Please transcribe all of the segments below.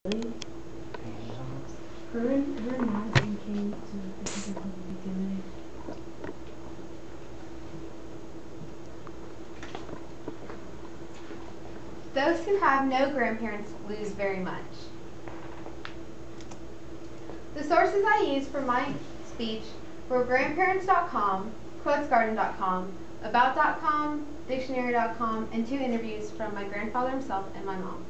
Really? Her and Madison came to the public together. Those who have no grandparents lose very much. The sources I used for my speech were grandparents.com, quotesgarden.com, about.com, dictionary.com, and 2 interviews from my grandfather himself and my mom.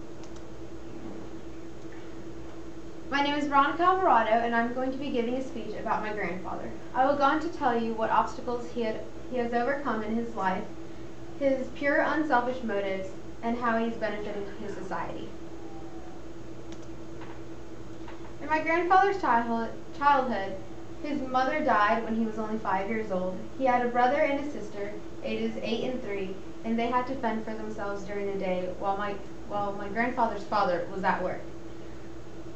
My name is Veronica Alvarado, and I'm going to be giving a speech about my grandfather. I will go on to tell you what obstacles he has overcome in his life, his pure, unselfish motives, and how he's benefited his society. In my grandfather's childhood, his mother died when he was only 5 years old. He had a brother and a sister, ages 8 and 3, and they had to fend for themselves during the day while my grandfather's father was at work.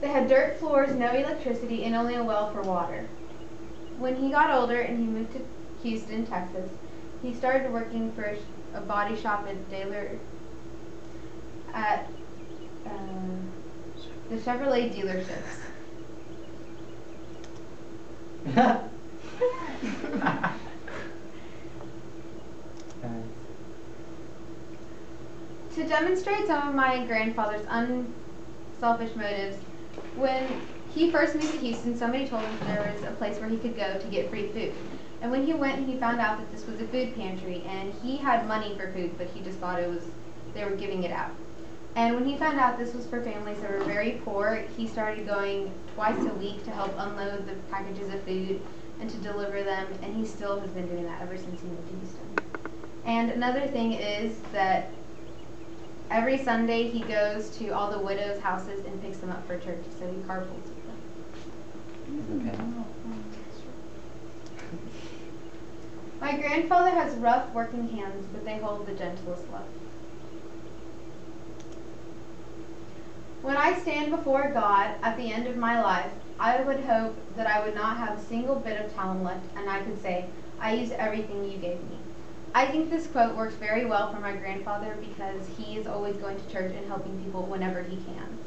They had dirt floors, no electricity, and only a well for water. When he got older and he moved to Houston, Texas, he started working for a body shop at the Chevrolet dealerships. To demonstrate some of my grandfather's unselfish motives, when he first moved to Houston, somebody told him there was a place where he could go to get free food. And when he went, he found out that this was a food pantry, and he had money for food, but he just thought they were giving it out. And when he found out this was for families that were very poor, he started going twice a week to help unload the packages of food and to deliver them, and he still has been doing that ever since he moved to Houston. And another thing is that every Sunday he goes to all the widows' houses and picks them up for church, so he carpools with them. Okay. My grandfather has rough working hands, but they hold the gentlest love. When I stand before God at the end of my life, I would hope that I would not have a single bit of talent left, and I could say, I used everything you gave me. I think this quote works very well for my grandfather because he is always going to church and helping people whenever he can.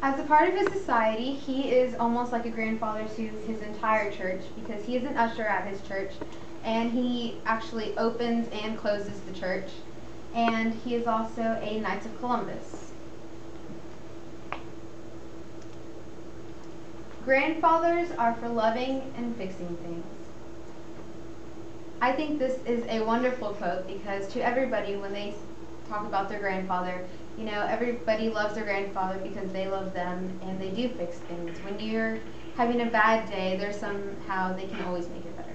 As a part of his society, he is almost like a grandfather to his entire church because he is an usher at his church, and he actually opens and closes the church, and he is also a Knights of Columbus. Grandfathers are for loving and fixing things. I think this is a wonderful quote because to everybody, when they talk about their grandfather, you know, everybody loves their grandfather because they love them and they do fix things. When you're having a bad day, there's somehow they can always make it better.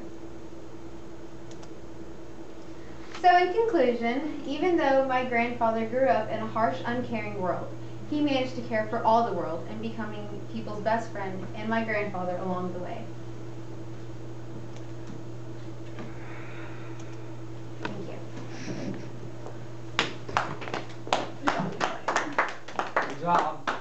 So in conclusion, even though my grandfather grew up in a harsh, uncaring world, he managed to care for all the world and becoming people's best friend and my grandfather along the way. Thank you. Good job.